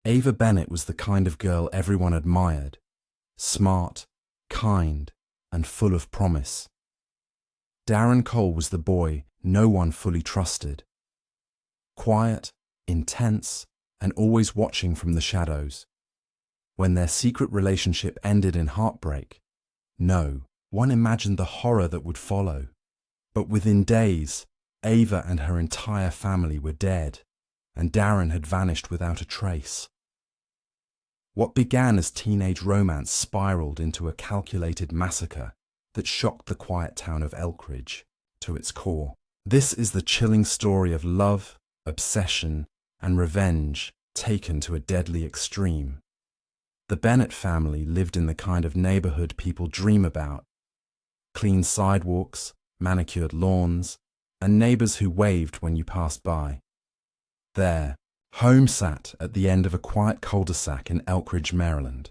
Ava Bennett was the kind of girl everyone admired, smart, kind, and full of promise. Darren Cole was the boy no one fully trusted. Quiet, intense, and always watching from the shadows. When their secret relationship ended in heartbreak, one imagined the horror that would follow. But within days, Ava and her entire family were dead, and Darren had vanished without a trace. What began as teenage romance spiraled into a calculated massacre that shocked the quiet town of Elkridge to its core. This is the chilling story of love, obsession, and revenge taken to a deadly extreme. The Bennett family lived in the kind of neighborhood people dream about. Clean sidewalks, manicured lawns, and neighbors who waved when you passed by. There, home sat at the end of a quiet cul-de-sac in Elkridge, Maryland.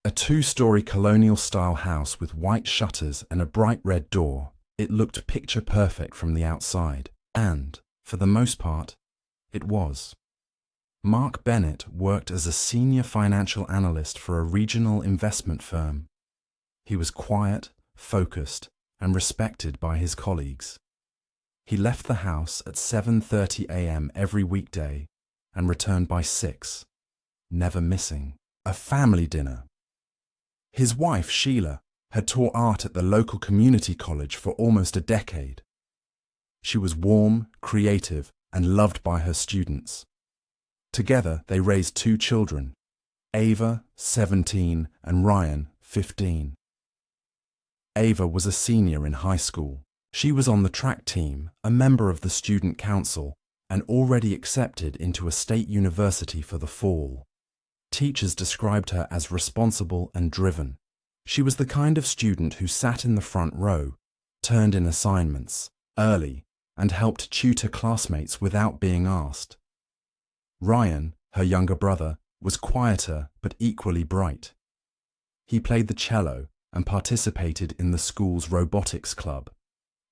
A two-story colonial-style house with white shutters and a bright red door. It looked picture-perfect from the outside, and, for the most part, it was. Mark Bennett worked as a senior financial analyst for a regional investment firm. He was quiet, focused, and respected by his colleagues. He left the house at 7:30 a.m. every weekday and returned by 6, never missing a family dinner. His wife, Sheila, had taught art at the local community college for almost a decade. She was warm, creative, and loved by her students. Together, they raised 2 children, Ava, 17, and Ryan, 15. Ava was a senior in high school. She was on the track team, a member of the student council, and already accepted into a state university for the fall. Teachers described her as responsible and driven. She was the kind of student who sat in the front row, turned in assignments early, and helped tutor classmates without being asked. Ryan, her younger brother, was quieter but equally bright. He played the cello and participated in the school's robotics club.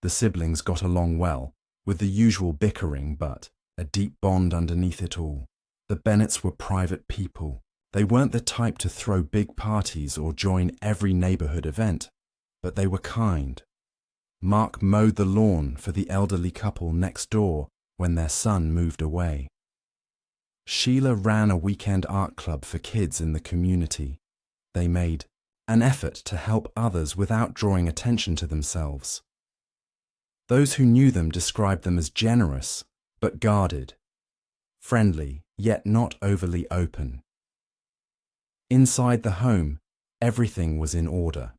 The siblings got along well, with the usual bickering but a deep bond underneath it all. The Bennetts were private people. They weren't the type to throw big parties or join every neighborhood event, but they were kind. Mark mowed the lawn for the elderly couple next door when their son moved away. Sheila ran a weekend art club for kids in the community. They made an effort to help others without drawing attention to themselves. Those who knew them described them as generous, but guarded, friendly, yet not overly open. Inside the home, everything was in order.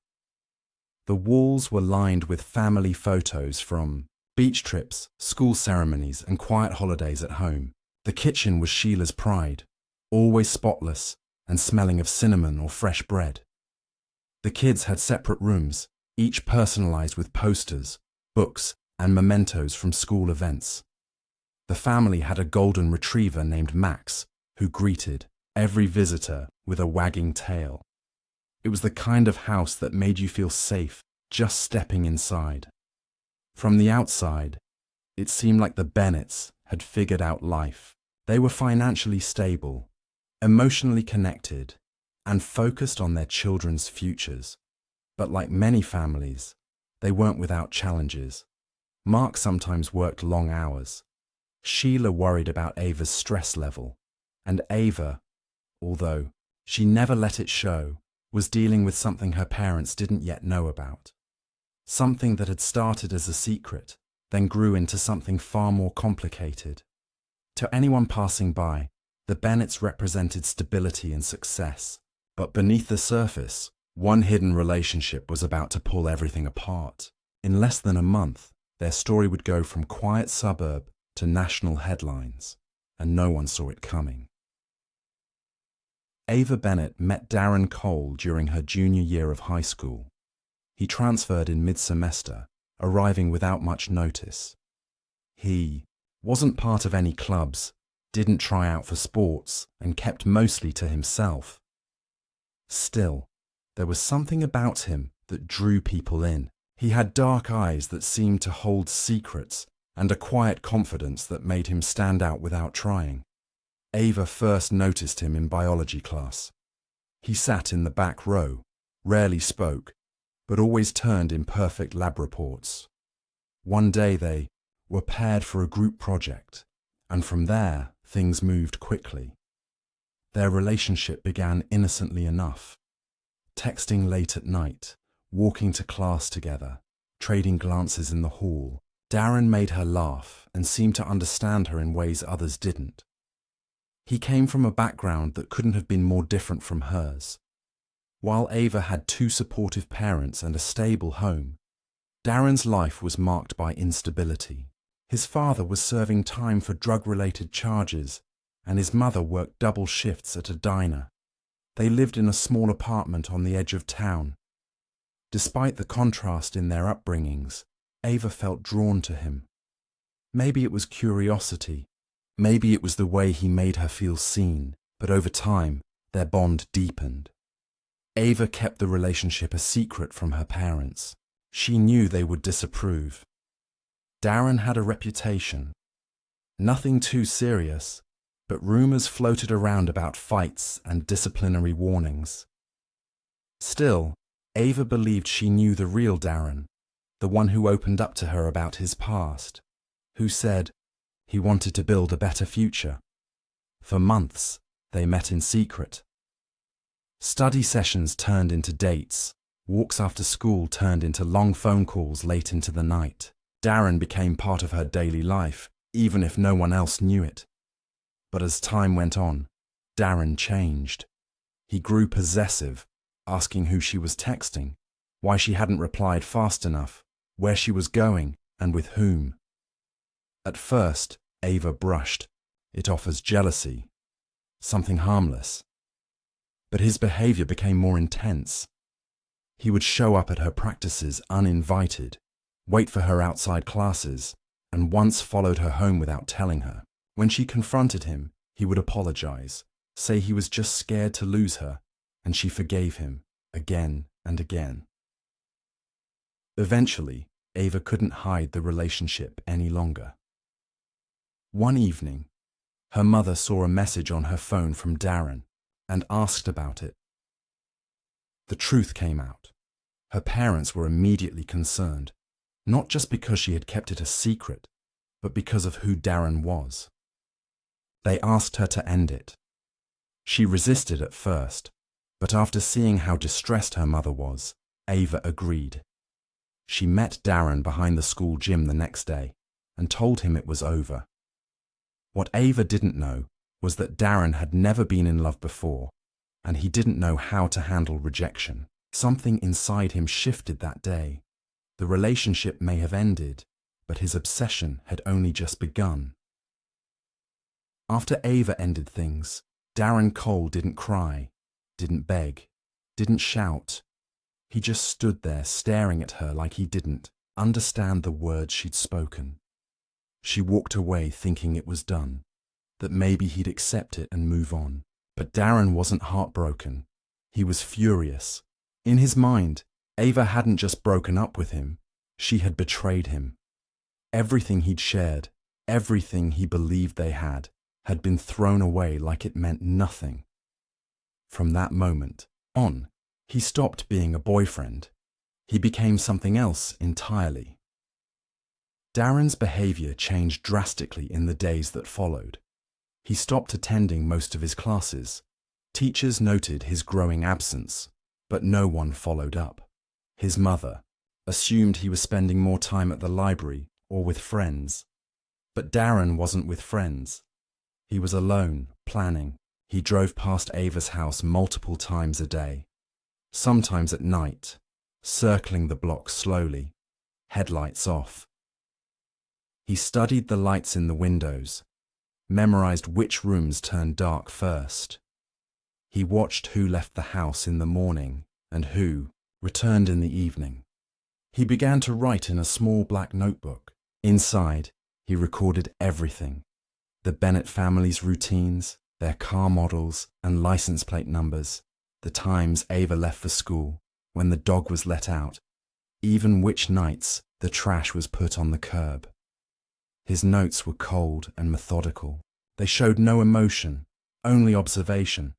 The walls were lined with family photos from beach trips, school ceremonies, and quiet holidays at home. The kitchen was Sheila's pride, always spotless and smelling of cinnamon or fresh bread. The kids had separate rooms, each personalized with posters, books, and mementos from school events. The family had a golden retriever named Max, who greeted every visitor with a wagging tail. It was the kind of house that made you feel safe just stepping inside. From the outside, it seemed like the Bennetts had figured out life. They were financially stable, emotionally connected, and focused on their children's futures. But like many families, they weren't without challenges. Mark sometimes worked long hours. Sheila worried about Ava's stress level, and Ava, although she never let it show, was dealing with something her parents didn't yet know about. Something that had started as a secret, then grew into something far more complicated. To anyone passing by, the Bennetts represented stability and success, but beneath the surface, one hidden relationship was about to pull everything apart. In less than a month, their story would go from quiet suburb to national headlines, and no one saw it coming. Ava Bennett met Darren Cole during her junior year of high school. He transferred in mid-semester, arriving without much notice. He wasn't part of any clubs, didn't try out for sports, and kept mostly to himself. Still, there was something about him that drew people in. He had dark eyes that seemed to hold secrets and a quiet confidence that made him stand out without trying. Ava first noticed him in biology class. He sat in the back row, rarely spoke, but always turned in perfect lab reports. One day they were paired for a group project, and from there things moved quickly. Their relationship began innocently enough, texting late at night, walking to class together, trading glances in the hall. Darren made her laugh and seemed to understand her in ways others didn't. He came from a background that couldn't have been more different from hers. While Ava had two supportive parents and a stable home, Darren's life was marked by instability. His father was serving time for drug-related charges, and his mother worked double shifts at a diner. They lived in a small apartment on the edge of town. Despite the contrast in their upbringings, Ava felt drawn to him. Maybe it was curiosity, maybe it was the way he made her feel seen, but over time, their bond deepened. Ava kept the relationship a secret from her parents. She knew they would disapprove. Darren had a reputation. Nothing too serious, but rumors floated around about fights and disciplinary warnings. Still, Ava believed she knew the real Darren, the one who opened up to her about his past, who said he wanted to build a better future. For months, they met in secret. Study sessions turned into dates. Walks after school turned into long phone calls late into the night. Darren became part of her daily life, even if no one else knew it. But as time went on, Darren changed. He grew possessive, asking who she was texting, why she hadn't replied fast enough, where she was going, and with whom. At first, Ava brushed. It offers jealousy, something harmless. But his behavior became more intense. He would show up at her practices uninvited, wait for her outside classes, and once followed her home without telling her. When she confronted him, he would apologize, say he was just scared to lose her, and she forgave him again and again. Eventually, Ava couldn't hide the relationship any longer. One evening, her mother saw a message on her phone from Darren and asked about it. The truth came out. Her parents were immediately concerned, not just because she had kept it a secret, but because of who Darren was. They asked her to end it. She resisted at first, but after seeing how distressed her mother was, Ava agreed. She met Darren behind the school gym the next day and told him it was over. What Ava didn't know was that Darren had never been in love before, and he didn't know how to handle rejection. Something inside him shifted that day. The relationship may have ended, but his obsession had only just begun. After Ava ended things, Darren Cole didn't cry, didn't beg, didn't shout. He just stood there staring at her like he didn't understand the words she'd spoken. She walked away thinking it was done, that maybe he'd accept it and move on. But Darren wasn't heartbroken. He was furious. In his mind, Ava hadn't just broken up with him, she had betrayed him. Everything he'd shared, everything he believed they had been thrown away like it meant nothing. From that moment on, he stopped being a boyfriend. He became something else entirely. Darren's behavior changed drastically in the days that followed. He stopped attending most of his classes. Teachers noted his growing absence, but no one followed up. His mother assumed he was spending more time at the library or with friends. But Darren wasn't with friends. He was alone, planning. He drove past Ava's house multiple times a day, sometimes at night, circling the block slowly, headlights off. He studied the lights in the windows, memorized which rooms turned dark first. He watched who left the house in the morning and who returned in the evening. He began to write in a small black notebook. Inside, he recorded everything: the Bennett family's routines, their car models and license plate numbers, the times Ava left for school, when the dog was let out, even which nights the trash was put on the curb. His notes were cold and methodical. They showed no emotion, only observation.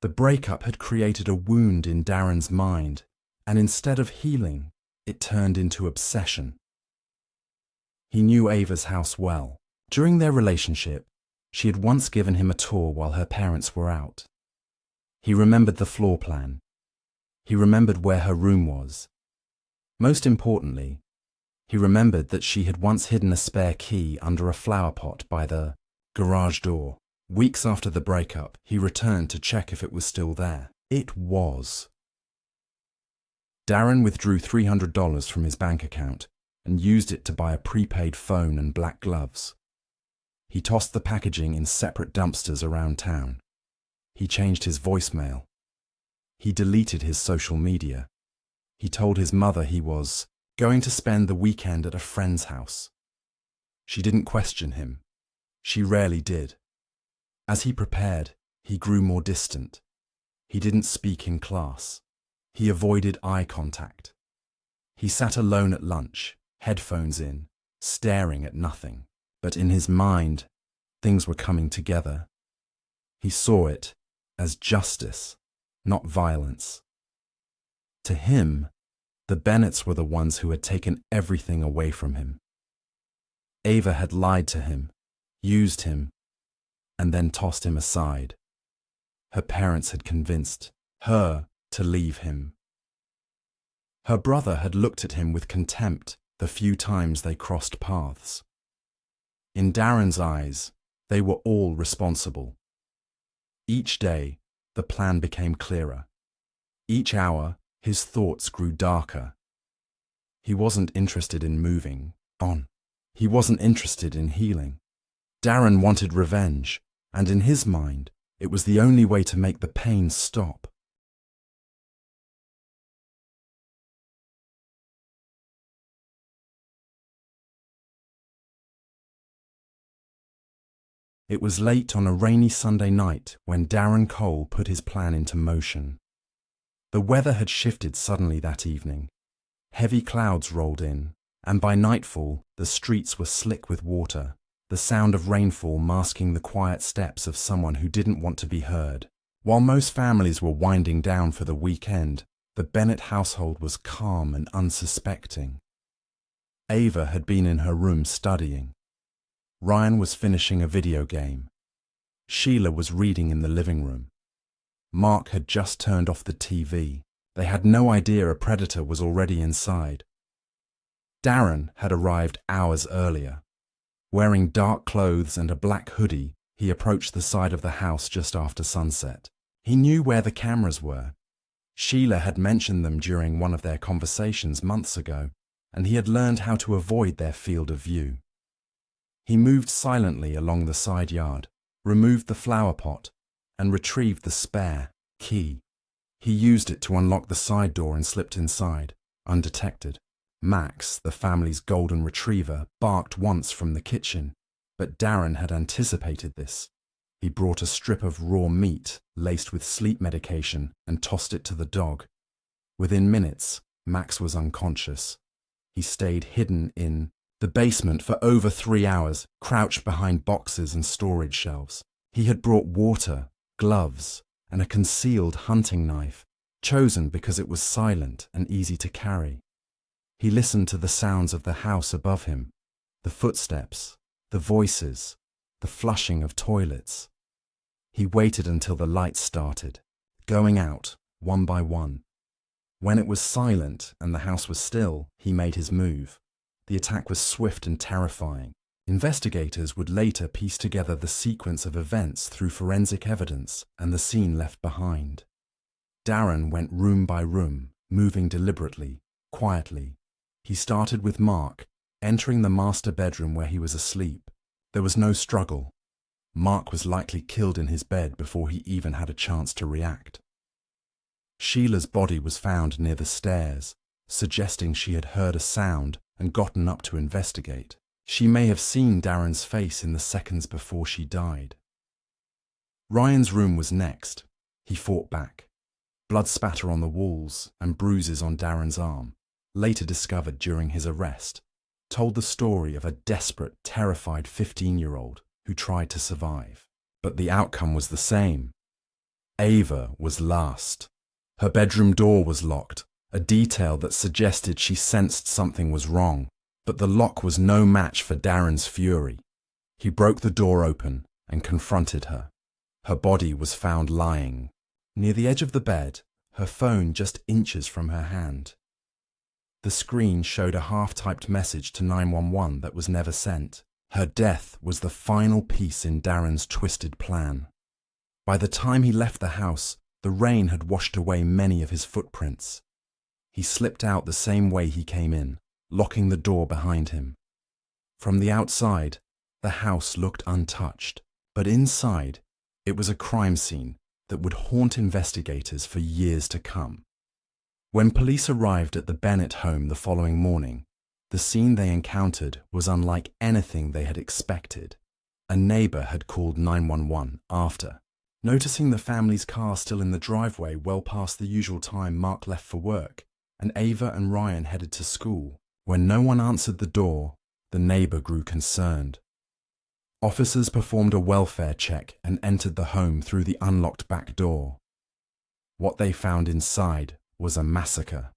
The breakup had created a wound in Darren's mind, and instead of healing, it turned into obsession. He knew Ava's house well. During their relationship, she had once given him a tour while her parents were out. He remembered the floor plan. He remembered where her room was. Most importantly, he remembered that she had once hidden a spare key under a flower pot by the garage door. Weeks after the breakup, he returned to check if it was still there. It was. Darren withdrew $300 from his bank account and used it to buy a prepaid phone and black gloves. He tossed the packaging in separate dumpsters around town. He changed his voicemail. He deleted his social media. He told his mother he was going to spend the weekend at a friend's house. She didn't question him. She rarely did. As he prepared, he grew more distant. He didn't speak in class. He avoided eye contact. He sat alone at lunch, headphones in, staring at nothing. But in his mind, things were coming together. He saw it as justice, not violence. To him, the Bennetts were the ones who had taken everything away from him. Ava had lied to him, used him, and then tossed him aside. Her parents had convinced her to leave him. Her brother had looked at him with contempt the few times they crossed paths. In Darren's eyes, they were all responsible. Each day, the plan became clearer. Each hour, his thoughts grew darker. He wasn't interested in moving on. He wasn't interested in healing. Darren wanted revenge, and in his mind, it was the only way to make the pain stop. It was late on a rainy Sunday night when Darren Cole put his plan into motion. The weather had shifted suddenly that evening. Heavy clouds rolled in, and by nightfall, the streets were slick with water, the sound of rainfall masking the quiet steps of someone who didn't want to be heard. While most families were winding down for the weekend, the Bennett household was calm and unsuspecting. Ava had been in her room studying. Ryan was finishing a video game. Sheila was reading in the living room. Mark had just turned off the TV. They had no idea a predator was already inside. Darren had arrived hours earlier. Wearing dark clothes and a black hoodie, he approached the side of the house just after sunset. He knew where the cameras were. Sheila had mentioned them during one of their conversations months ago, and he had learned how to avoid their field of view. He moved silently along the side yard, removed the flower pot, and retrieved the spare key. He used it to unlock the side door and slipped inside, undetected. Max, the family's golden retriever, barked once from the kitchen, but Darren had anticipated this. He brought a strip of raw meat laced with sleep medication and tossed it to the dog. Within minutes, Max was unconscious. He stayed hidden in the basement for over 3 hours, crouched behind boxes and storage shelves. He had brought water, gloves, and a concealed hunting knife, chosen because it was silent and easy to carry. He listened to the sounds of the house above him, the footsteps, the voices, the flushing of toilets. He waited until the lights started, going out one by one. When it was silent and the house was still, he made his move. The attack was swift and terrifying. Investigators would later piece together the sequence of events through forensic evidence and the scene left behind. Darren went room by room, moving deliberately, quietly. He started with Mark, entering the master bedroom where he was asleep. There was no struggle. Mark was likely killed in his bed before he even had a chance to react. Sheila's body was found near the stairs, suggesting she had heard a sound and gotten up to investigate. She may have seen Darren's face in the seconds before she died. Ryan's room was next. He fought back. Blood spatter on the walls and bruises on Darren's arm, later discovered during his arrest, told the story of a desperate, terrified 15-year-old who tried to survive. But the outcome was the same. Ava was last. Her bedroom door was locked, a detail that suggested she sensed something was wrong. But the lock was no match for Darren's fury. He broke the door open and confronted her. Her body was found lying near the edge of the bed, her phone just inches from her hand. The screen showed a half-typed message to 911 that was never sent. Her death was the final piece in Darren's twisted plan. By the time he left the house, the rain had washed away many of his footprints. He slipped out the same way he came in, locking the door behind him. From the outside, the house looked untouched, but inside, it was a crime scene that would haunt investigators for years to come. When police arrived at the Bennett home the following morning, the scene they encountered was unlike anything they had expected. A neighbor had called 911 after, noticing the family's car still in the driveway well past the usual time Mark left for work, and Ava and Ryan headed to school. When no one answered the door, the neighbor grew concerned. Officers performed a welfare check and entered the home through the unlocked back door. What they found inside was a massacre.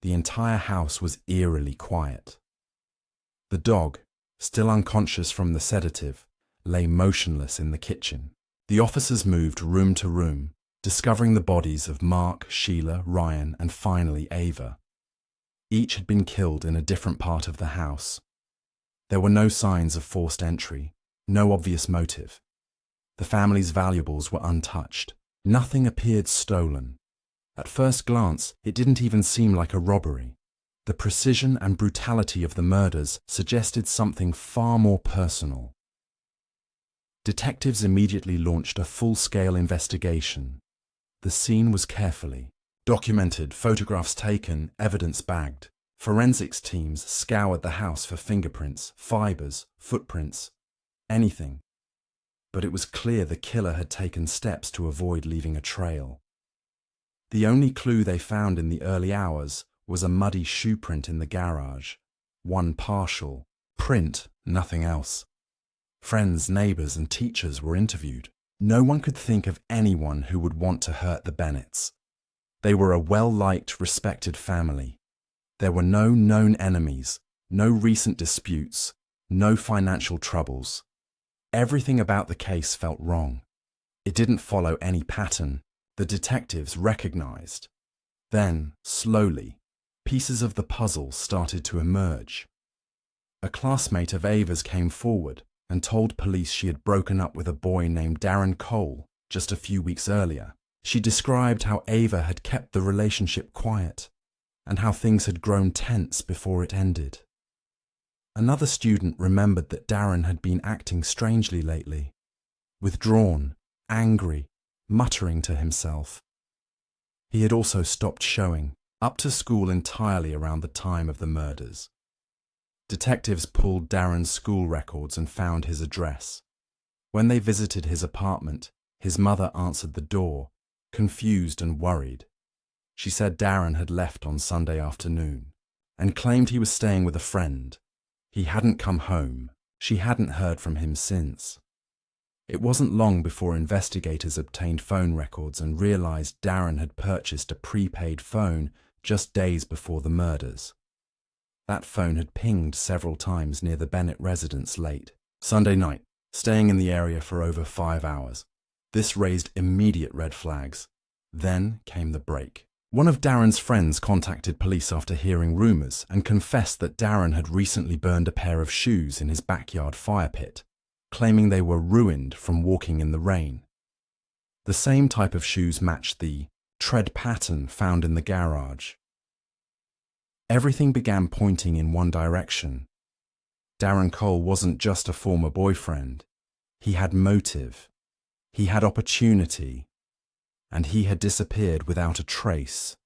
The entire house was eerily quiet. The dog, still unconscious from the sedative, lay motionless in the kitchen. The officers moved room to room, discovering the bodies of Mark, Sheila, Ryan, and finally Ava. Each had been killed in a different part of the house. There were no signs of forced entry, no obvious motive. The family's valuables were untouched. Nothing appeared stolen. At first glance, it didn't even seem like a robbery. The precision and brutality of the murders suggested something far more personal. Detectives immediately launched a full-scale investigation. The scene was carefully documented, photographs taken, evidence bagged. Forensics teams scoured the house for fingerprints, fibers, footprints, anything. But it was clear the killer had taken steps to avoid leaving a trail. The only clue they found in the early hours was a muddy shoe print in the garage. One partial print, nothing else. Friends, neighbors, and teachers were interviewed. No one could think of anyone who would want to hurt the Bennetts. They were a well-liked, respected family. There were no known enemies, no recent disputes, no financial troubles. Everything about the case felt wrong. It didn't follow any pattern. The detectives recognized. Then, slowly, pieces of the puzzle started to emerge. A classmate of Ava's came forward and told police she had broken up with a boy named Darren Cole just a few weeks earlier. She described how Ava had kept the relationship quiet and how things had grown tense before it ended. Another student remembered that Darren had been acting strangely lately, withdrawn, angry, muttering to himself. He had also stopped showing up to school entirely around the time of the murders. Detectives pulled Darren's school records and found his address. When they visited his apartment, his mother answered the door, confused and worried. She said Darren had left on Sunday afternoon and claimed he was staying with a friend. He hadn't come home. She hadn't heard from him since. It wasn't long before investigators obtained phone records and realized Darren had purchased a prepaid phone just days before the murders. That phone had pinged several times near the Bennett residence late Sunday night, staying in the area for over 5 hours. This raised immediate red flags. Then came the break. One of Darren's friends contacted police after hearing rumors and confessed that Darren had recently burned a pair of shoes in his backyard fire pit, claiming they were ruined from walking in the rain. The same type of shoes matched the tread pattern found in the garage. Everything began pointing in one direction. Darren Cole wasn't just a former boyfriend. He had motive. He had opportunity. And he had disappeared without a trace.